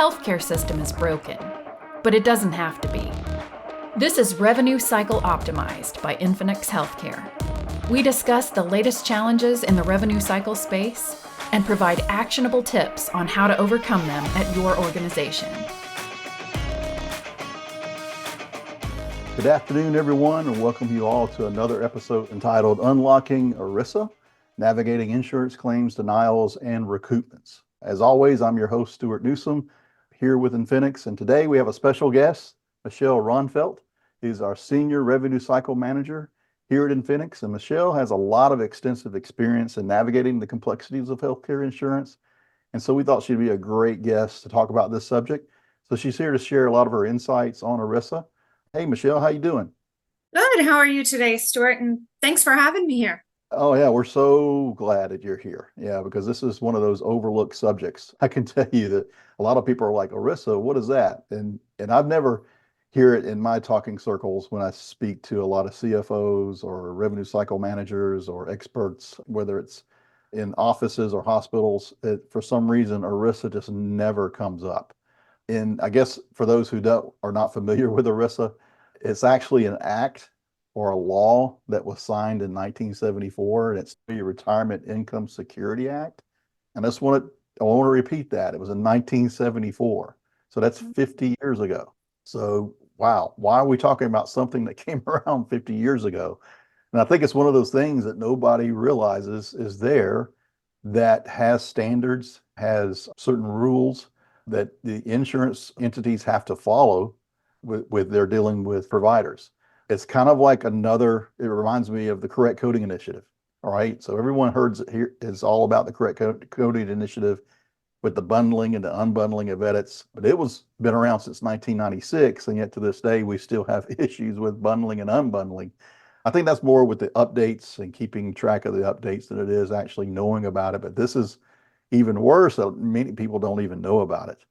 healthcare system is broken, but it doesn't have to be. This is Revenue Cycle Optimized by Infinix Healthcare. We discuss the latest challenges in the revenue cycle space and provide actionable tips on how to overcome them at your organization. Good afternoon, everyone, and welcome you all to another episode entitled Unlocking ERISA, Navigating Insurance Claims, Denials, and Recoupments. As always, I'm your host, Stuart Newsom, here with Infinix, and today we have a special guest, Michelle Ronfelt, who's our Senior Revenue Cycle Manager here at Infinix. And Michelle has a lot of extensive experience in navigating the complexities of healthcare insurance, and so we thought she'd be a great guest to talk about this subject. So she's here to share a lot of her insights on ERISA. Hey, Michelle, how you doing? Good. How are you today, Stuart? And thanks for having me here. Oh, yeah, we're so glad that you're here. Yeah, because this is one of those overlooked subjects. I can tell you that a lot of people are like, ERISA, what is that? And I've never hear it in my talking circles when I speak to a lot of CFOs or revenue cycle managers or experts, whether it's in offices or hospitals. For some reason, ERISA just never comes up. And I guess for those who are not familiar with ERISA, it's actually an act or a law that was signed in 1974, and it's the Retirement Income Security Act. And I want to repeat that. It was in 1974. So that's 50 years ago. So, wow, why are we talking about something that came around 50 years ago? And I think it's one of those things that nobody realizes is there, that has standards, has certain rules that the insurance entities have to follow with their dealing with providers. It's kind of like it reminds me of the Correct Coding Initiative. All right. So everyone heard here is all about the Correct Coding Initiative with the bundling and the unbundling of edits, but it was been around since 1996. And yet to this day, we still have issues with bundling and unbundling. I think that's more with the updates and keeping track of the updates than it is actually knowing about it. But this is even worse. Many people don't even know about it.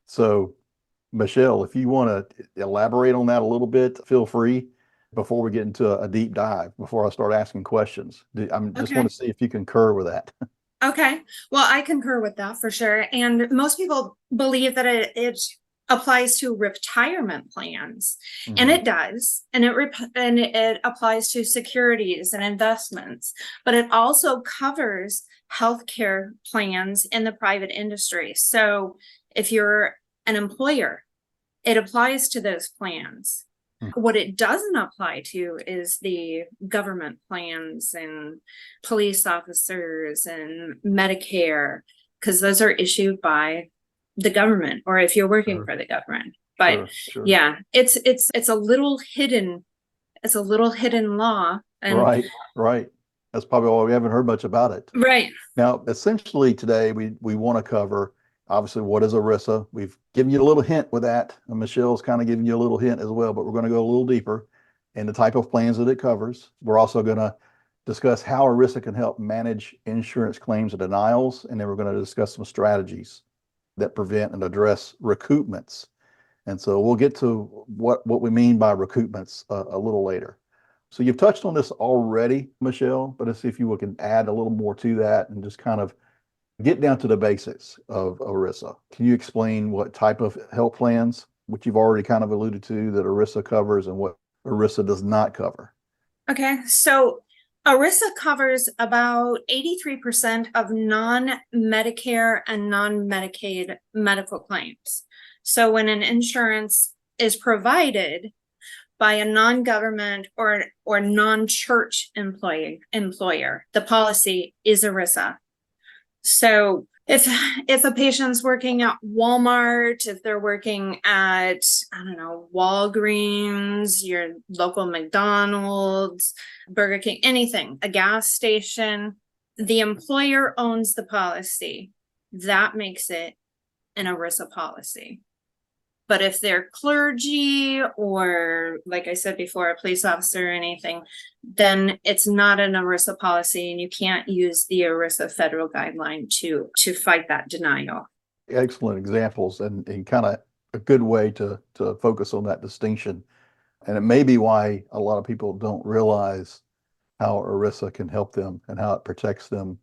So Michelle, if you want to elaborate on that a little bit, feel free before we get into a deep dive, before I start asking questions. I just want to see if you concur with that. Okay. Well, I concur with that for sure. And most people believe that it applies to retirement plans, and it does. And it applies to securities and investments, but it also covers healthcare plans in the private industry. So if you're an employer, it applies to those plans. What it doesn't apply to is the government plans and police officers and Medicare, because those are issued by the government, or if you're working for the government. But yeah, it's a little hidden. It's a little hidden law. And right. That's probably why we haven't heard much about it. Right. Now, essentially today we want to cover, obviously, what is ERISA. We've given you a little hint with that, and Michelle's kind of giving you a little hint as well, but we're going to go a little deeper in the type of plans that it covers. We're also going to discuss how ERISA can help manage insurance claims and denials, and then we're going to discuss some strategies that prevent and address recoupments. And so we'll get to what we mean by recoupments a little later. So you've touched on this already, Michelle, but let's see if you can add a little more to that and just kind of get down to the basics of ERISA. Can you explain what type of health plans, which you've already kind of alluded to, that ERISA covers and what ERISA does not cover? Okay, so ERISA covers about 83% of non-Medicare and non-Medicaid medical claims. So when an insurance is provided by a non-government or non-church employer, the policy is ERISA. So if a patient's working at Walmart, if they're working at, I don't know, Walgreens, your local McDonald's, Burger King, anything, a gas station, the employer owns the policy. That makes it an ERISA policy. But if they're clergy or, like I said before, a police officer or anything, then it's not an ERISA policy, and you can't use the ERISA federal guideline to fight that denial. Excellent examples, and kind of a good way to focus on that distinction. And it may be why a lot of people don't realize how ERISA can help them and how it protects them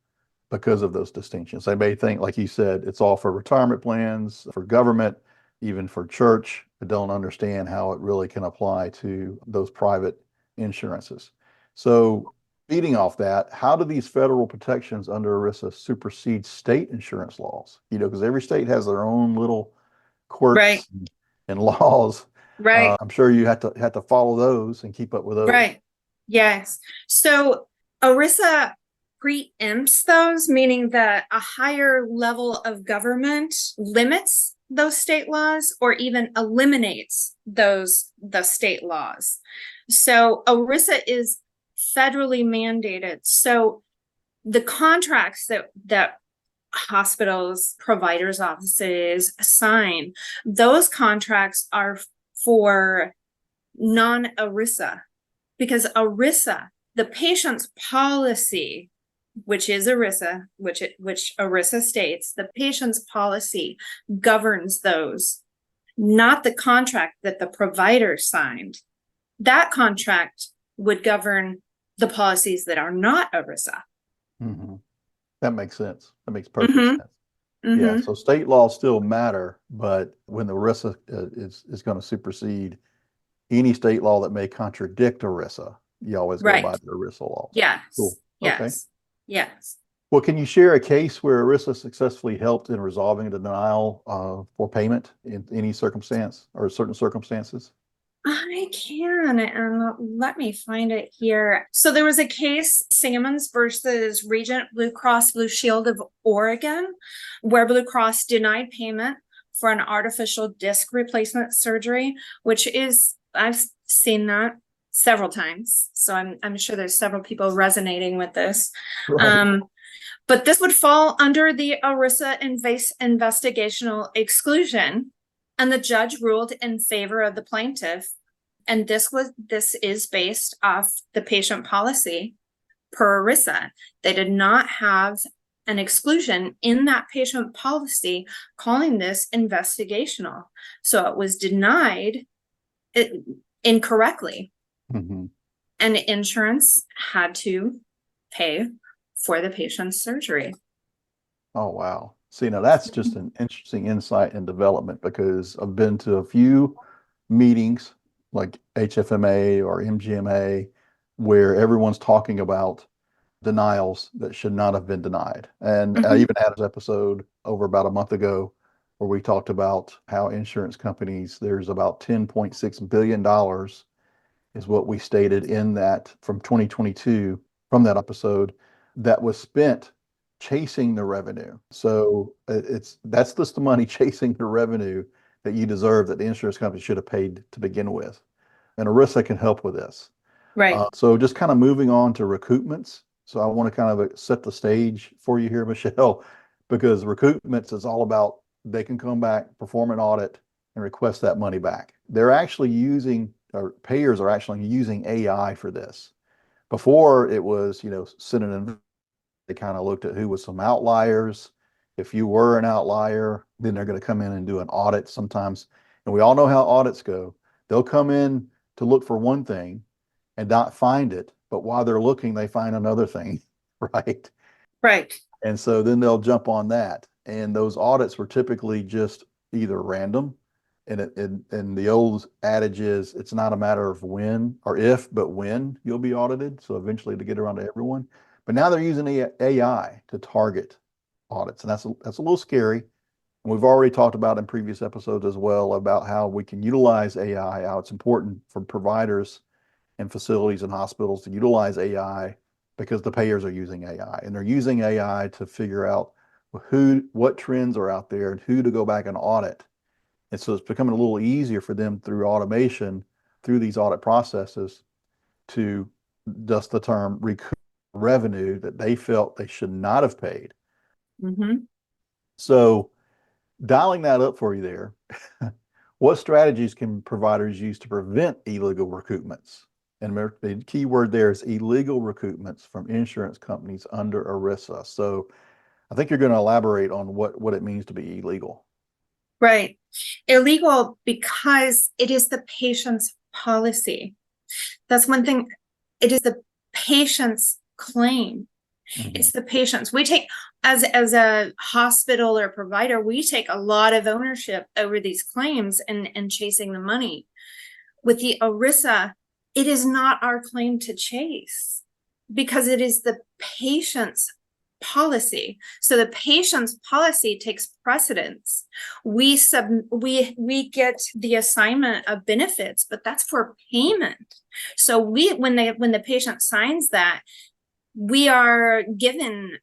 because of those distinctions. They may think, like you said, it's all for retirement plans, for government, even for church, but don't understand how it really can apply to those private insurances. So feeding off that, how do these federal protections under ERISA supersede state insurance laws? Because every state has their own little Right, quirks and laws. right, I'm sure you have to follow those and keep up with those. right. Yes. So ERISA preempts those, meaning that a higher level of government limits those state laws or even eliminates the state laws. So ERISA is federally mandated. So the contracts that hospitals, providers' offices sign, those contracts are for non-ERISA, because ERISA, the patient's policy, which is ERISA, which ERISA states, the patient's policy governs those, not the contract that the provider signed. That contract would govern the policies that are not ERISA. Mm-hmm. That makes sense. That makes perfect Mm-hmm. sense. Mm-hmm. Yeah. So state laws still matter, but when the ERISA is going to supersede any state law that may contradict ERISA, you always go Right. by the ERISA laws. Yes. Cool. Yes. Okay. Yes. Well, can you share a case where ERISA successfully helped in resolving a denial for payment in any circumstance or certain circumstances? I can, and let me find it here. So there was a case, Sammons versus Regent Blue Cross Blue Shield of Oregon, where Blue Cross denied payment for an artificial disc replacement surgery, which is, I've seen that several times. So I'm sure there's several people resonating with this. Right. But this would fall under the ERISA investigational exclusion. And the judge ruled in favor of the plaintiff. And this is based off the patient policy per ERISA. They did not have an exclusion in that patient policy calling this investigational. So it was denied incorrectly. Mm-hmm. And insurance had to pay for the patient's surgery. Oh, wow. See, now that's just an interesting insight and development, because I've been to a few meetings like HFMA or MGMA where everyone's talking about denials that should not have been denied. And I even had an episode over about a month ago where we talked about how insurance companies, there's about $10.6 billion is what we stated in that from 2022 from that episode that was spent chasing the revenue. So that's just the money chasing the revenue that you deserve that the insurance company should have paid to begin with. And ERISA can help with this. Right. So just kind of moving on to recoupments. So I want to kind of set the stage for you here, Michelle, because recoupments is all about they can come back, perform an audit, and request that money back. They're actually using, or payers are actually using AI for this. Before it was, sending an they kind of looked at who was some outliers. If you were an outlier, then they're going to come in and do an audit sometimes. And we all know how audits go. They'll come in to look for one thing and not find it. But while they're looking, they find another thing, right? Right. And so then they'll jump on that. And those audits were typically just either random. And the old adage is it's not a matter of when or if, but when you'll be audited. So eventually to get around to everyone. But now they're using AI to target audits, and that's a little scary. And we've already talked about in previous episodes as well about how we can utilize AI, how it's important for providers and facilities and hospitals to utilize AI because the payers are using AI, and they're using AI to figure out what trends are out there and who to go back and audit. And so it's becoming a little easier for them through automation, through these audit processes, to just the term recoup revenue that they felt they should not have paid. Mm-hmm. So dialing that up for you there, what strategies can providers use to prevent illegal recoupments? And the key word there is illegal recoupments from insurance companies under ERISA. So I think you're going to elaborate on what it means to be illegal. Right. Illegal because it is the patient's policy. That's one thing. It is the patient's claim. It's the patients. We take, as a hospital or provider, we take a lot of ownership over these claims and chasing the money. With the ERISA, it is not our claim to chase because it is the patient's policy. So the patient's policy takes precedence. We get the assignment of benefits, but that's for payment. So when the patient signs that, we're given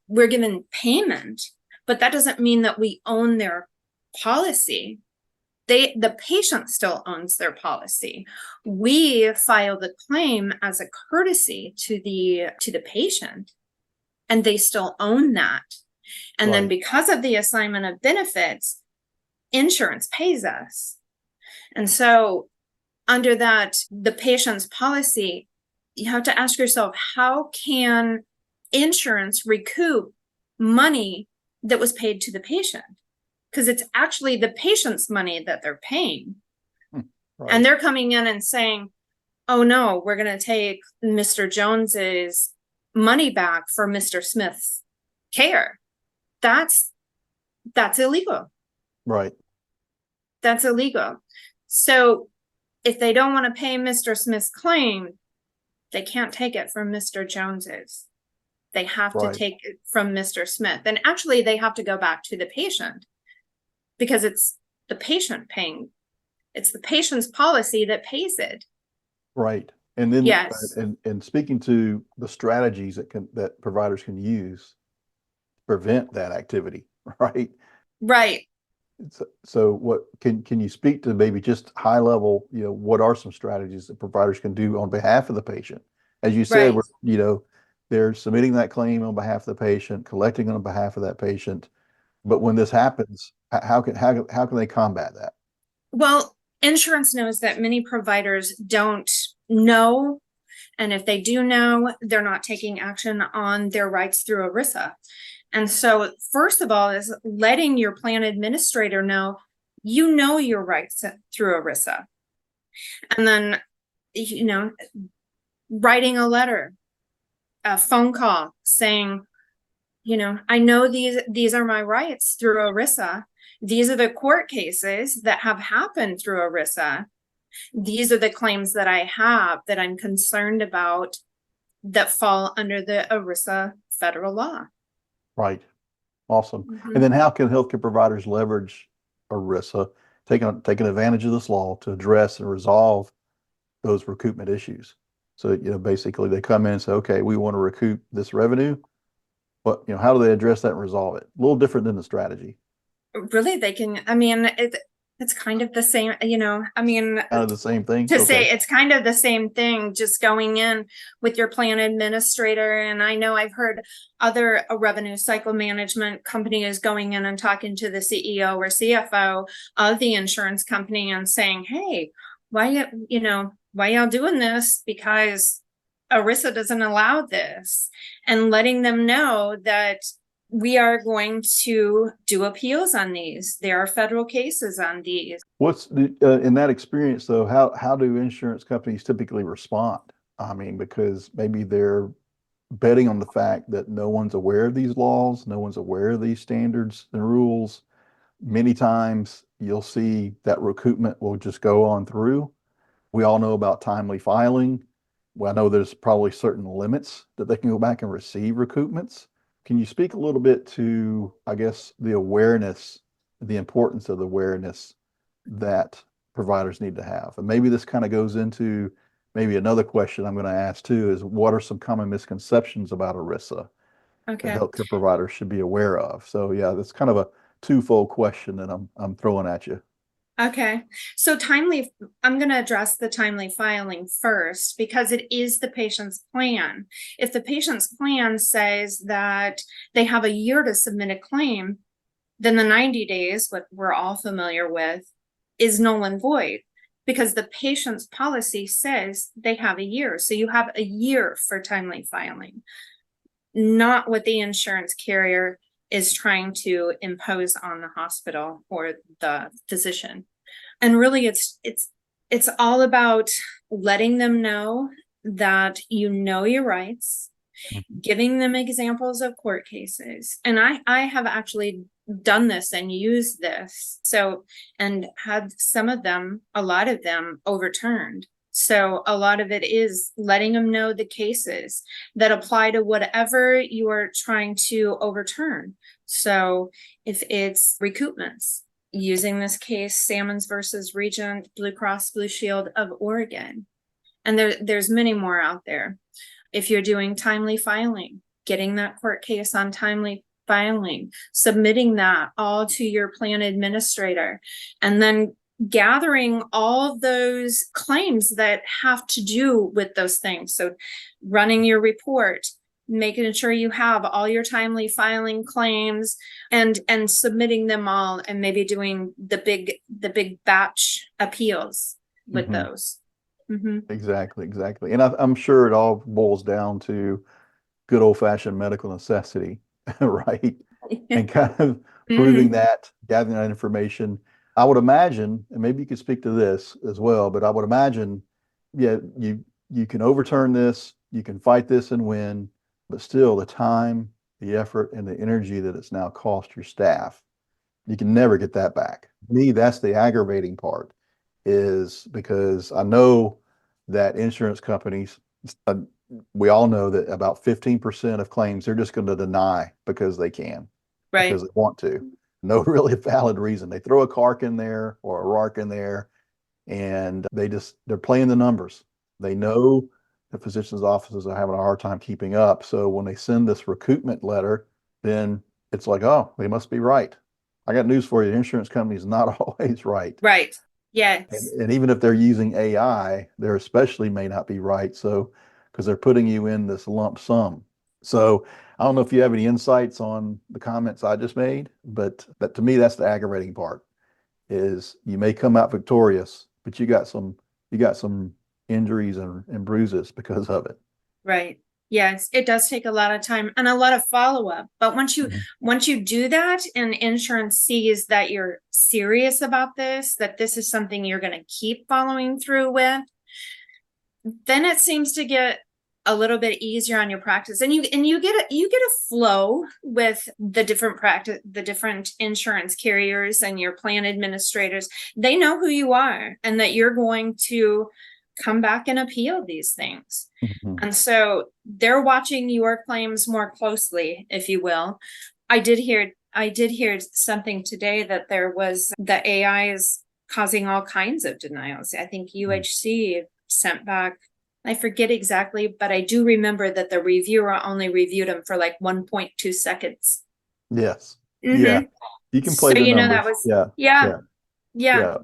payment, but that doesn't mean that we own their policy. The patient still owns their policy. We file the claim as a courtesy to the patient, and they still own that. And then because of the assignment of benefits, insurance pays us. And so under that, the patient's policy, you have to ask yourself, how can insurance recoup money that was paid to the patient? Because it's actually the patient's money that they're paying. And they're coming in and saying, oh no, we're going to take Mr. Jones's money back for Mr. Smith's care. That's illegal. Right. That's illegal. So if they don't want to pay Mr. Smith's claim, they can't take it from Mr. Jones's. They have to take it from Mr. Smith. And actually they have to go back to the patient because it's the patient paying. It's the patient's policy that pays it. Right. And then, and speaking to the strategies that providers can use to prevent that activity, right? Right. So what can you speak to maybe just high level, what are some strategies that providers can do on behalf of the patient? As you said, they're submitting that claim on behalf of the patient, collecting on behalf of that patient. But when this happens, how can they combat that? Well, insurance knows that many providers don't know. And if they do know, they're not taking action on their rights through ERISA. And so first of all is letting your plan administrator know, your rights through ERISA. And then, writing a letter, a phone call saying, I know these are my rights through ERISA. These are the court cases that have happened through ERISA. These are the claims that I have that I'm concerned about that fall under the ERISA federal law. Right. Awesome. And then how can healthcare providers leverage ERISA, taking advantage of this law to address and resolve those recoupment issues? So, basically they come in and say, okay, we want to recoup this revenue, but, how do they address that and resolve it? A little different than the strategy. Really, they can, it's kind of the same, kind of the same thing to say it's kind of the same thing, just going in with your plan administrator. And I know I've heard other revenue cycle management companies going in and talking to the CEO or CFO of the insurance company and saying, hey, why y'all doing this? Because ERISA doesn't allow this, and letting them know that we are going to do appeals on these. There are federal cases on these. What's in that experience though? How do insurance companies typically respond? Because maybe they're betting on the fact that no one's aware of these laws, no one's aware of these standards and rules. Many times you'll see that recoupment will just go on through. We all know about timely filing. Well, I know there's probably certain limits that they can go back and receive recoupments. Can you speak a little bit to, I guess, the awareness, the importance of the awareness that providers need to have? And maybe this kind of goes into maybe another question I'm going to ask too, is what are some common misconceptions about ERISA that healthcare providers should be aware of? So yeah, that's kind of a twofold question that I'm throwing at you. Okay. So I'm going to address the timely filing first because it is the patient's plan. If the patient's plan says that they have a year to submit a claim, then the 90 days, what we're all familiar with, is null and void because the patient's policy says they have a year. So you have a year for timely filing, not what the insurance carrier is trying to impose on the hospital or the physician. And really it's all about letting them know that your rights, giving them examples of court cases. And I have actually done this and used this. So, and had some of them, a lot of them overturned. So a lot of it is letting them know the cases that apply to whatever you are trying to overturn. So if it's recoupments, using this case, Salmons versus Regent Blue Cross Blue Shield of Oregon. And there's many more out there. If you're doing timely filing, getting that court case on timely filing, submitting that all to your plan administrator, and then gathering all those claims that have to do with those things. So running your report, making sure you have all your timely filing claims and submitting them all, and maybe doing the big batch appeals with those. Exactly. And I'm sure it all boils down to good old-fashioned medical necessity, right? And kind of proving that, gathering that information. I would imagine, and maybe you could speak to this as well, but I would imagine, yeah, you can overturn this, you can fight this and win, but still the time, the effort, and the energy that it's now cost your staff, you can never get that back. To me, that's the aggravating part, is because I know that insurance companies, we all know that about 15% of claims they're just going to deny because they can, because they want to. No really valid reason. They throw a CARC in there or a RARC in there, and they're playing the numbers. They know the physicians' offices are having a hard time keeping up. So when they send this recoupment letter, then it's like, oh, they must be right. I got news for you. The insurance company is not always right. Right. Yes. And even if they're using AI, they're especially may not be right. So, because they're putting you in this lump sum. So I don't know if you have any insights on the comments I just made, but to me, that's the aggravating part, is you may come out victorious, but you got some injuries and bruises because of it. Right. Yes, it does take a lot of time and a lot of follow-up. But once you do that and insurance sees that you're serious about this, that this is something you're going to keep following through with, then it seems to get a little bit easier on your practice, and you get a flow with the different insurance carriers and your plan administrators. They know who you are and that you're going to come back and appeal these things. And so they're watching your claims more closely, if you will. I did hear something today that the AI is causing all kinds of denials. I think UHC sent back, I forget exactly, but I do remember that the reviewer only reviewed them for like 1.2 seconds. Yes. Yeah. You can play the numbers. That was, yeah.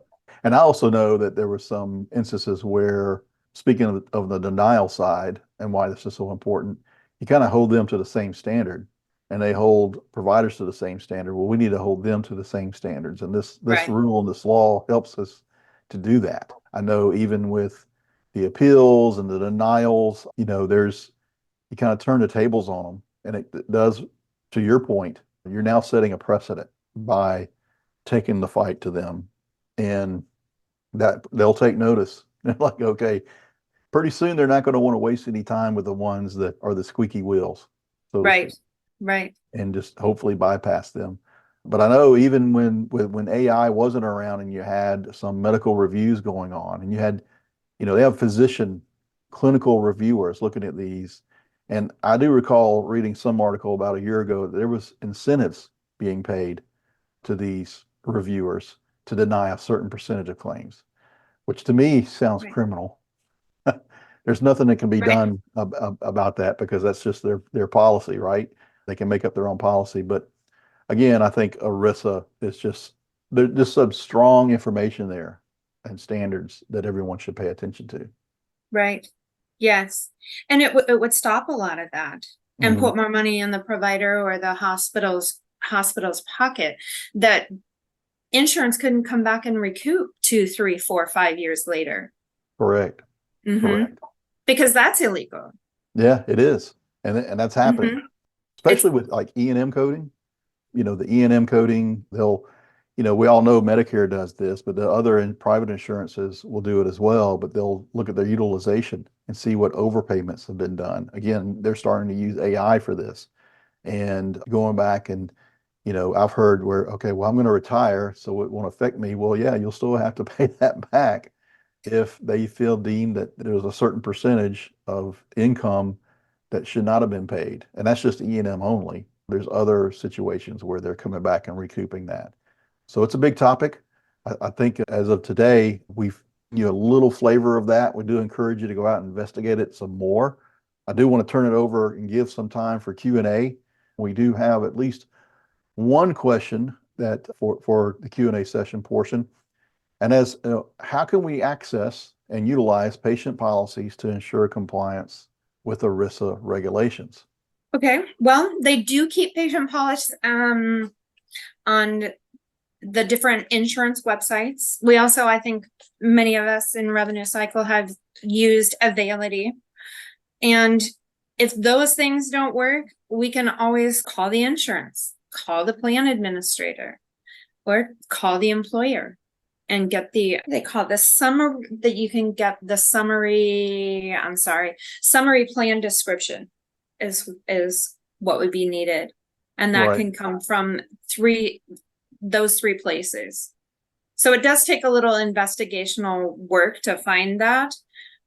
And I also know that there were some instances where, speaking of the denial side and why this is so important, you kind of hold them to the same standard, and they hold providers to the same standard. Well, we need to hold them to the same standards. And this rule and this law helps us to do that. I know even with the appeals and the denials, you kind of turn the tables on them. And it does, to your point, you're now setting a precedent by taking the fight to them, and that they'll take notice. They're like, okay, pretty soon they're not going to want to waste any time with the ones that are the squeaky wheels. So right. And just hopefully bypass them. But I know even when AI wasn't around and you had some medical reviews going on, and you had, they have physician clinical reviewers looking at these. And I do recall reading some article about a year ago that there was incentives being paid to these reviewers to deny a certain percentage of claims, which to me sounds criminal. There's nothing that can be done about that, because that's just their policy, right? They can make up their own policy. But again, I think ERISA is there's just some strong information there and standards that everyone should pay attention to. Right. Yes. And it would stop a lot of that and put more money in the provider or the hospital's pocket, that insurance couldn't come back and recoup 2, 3, 4, 5 years later. Correct. Correct. Because that's illegal. Yeah, it is. And that's happening, especially with like E&M coding. The E&M coding, we all know Medicare does this, but the other private insurances will do it as well, but they'll look at their utilization and see what overpayments have been done. Again, they're starting to use AI for this and going back and, I've heard where, okay, well, I'm going to retire, so it won't affect me. Well, yeah, you'll still have to pay that back if they feel deemed that there's a certain percentage of income that should not have been paid. And that's just E&M only. There's other situations where they're coming back and recouping that. So it's a big topic. I think as of today, we've a little flavor of that. We do encourage you to go out and investigate it some more. I do want to turn it over and give some time for Q&A. We do have at least one question that for the Q&A session portion. And how can we access and utilize patient policies to ensure compliance with ERISA regulations? Okay, well, they do keep patient policies on the different insurance websites. We also, I think many of us in Revenue Cycle have used Availity. And if those things don't work, we can always call the insurance, call the plan administrator, or call the employer and get they call the summary, that you can get the summary plan description is what would be needed. And that can come from those three places. So it does take a little investigational work to find that,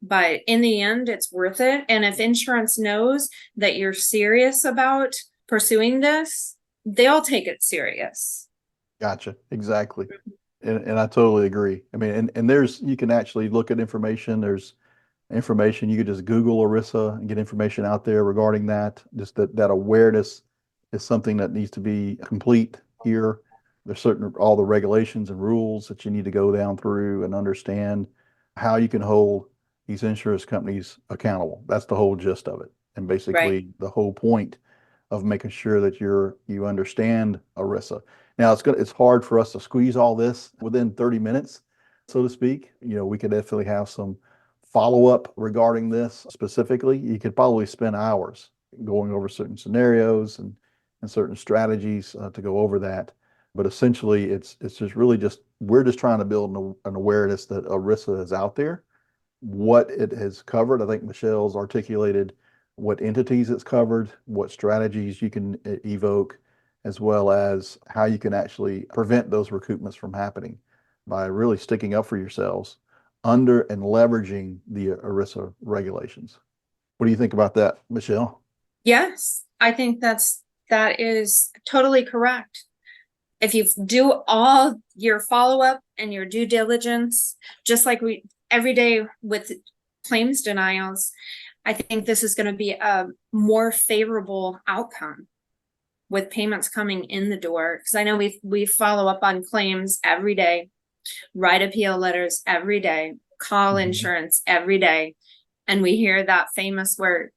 but in the end, it's worth it. And if insurance knows that you're serious about pursuing this, they'll take it serious. Gotcha. Exactly. And I totally agree. I mean, and you can actually look at information. There's information, you could just Google ERISA and get information out there regarding that. Just that awareness is something that needs to be complete here. There's all the regulations and rules that you need to go down through and understand how you can hold these insurance companies accountable. That's the whole gist of it. And basically the whole point of making sure that you understand ERISA. Now it's hard for us to squeeze all this within 30 minutes, so to speak. We could definitely have some follow-up regarding this specifically. You could probably spend hours going over certain scenarios and certain strategies to go over that. But essentially, it's just really we're just trying to build an awareness that ERISA is out there, what it has covered. I think Michelle's articulated what entities it's covered, what strategies you can evoke, as well as how you can actually prevent those recoupments from happening by really sticking up for yourselves under and leveraging the ERISA regulations. What do you think about that, Michelle? Yes, I think that is totally correct. If you do all your follow-up and your due diligence, just like every day with claims denials, I think this is going to be a more favorable outcome with payments coming in the door. Because I know we follow up on claims every day, write appeal letters every day, call insurance every day, and we hear that famous word,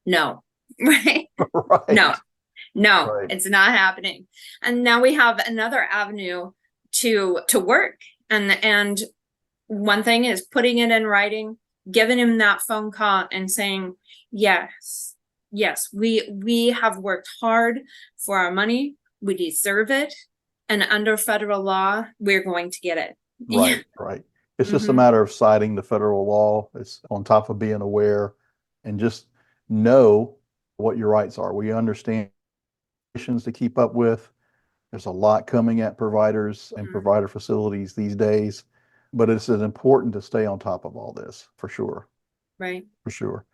no, right? Right. No, Right. It's not happening. And now we have another avenue to work. And one thing is putting it in writing, giving him that phone call and saying, yes, we have worked hard for our money. We deserve it. And under federal law, we're going to get it. Right. It's just a matter of citing the federal law. It's on top of being aware and just know what your rights are. We understand to keep up with. There's a lot coming at providers and provider facilities these days, but it's important to stay on top of all this for sure. Right. For sure.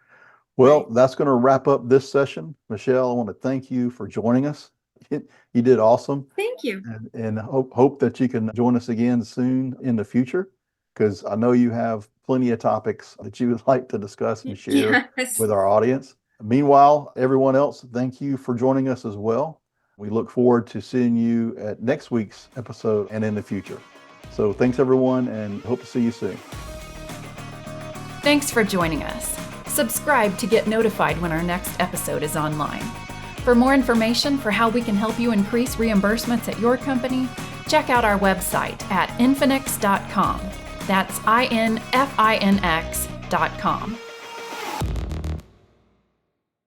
Well, that's going to wrap up this session. Michelle, I want to thank you for joining us. You did awesome. Thank you. And hope that you can join us again soon in the future, because I know you have plenty of topics that you would like to discuss and share with our audience. Meanwhile, everyone else, thank you for joining us as well. We look forward to seeing you at next week's episode and in the future. So thanks everyone, and hope to see you soon. Thanks for joining us. Subscribe to get notified when our next episode is online. For more information for how we can help you increase reimbursements at your company, check out our website at infinix.com. That's INFINX.com.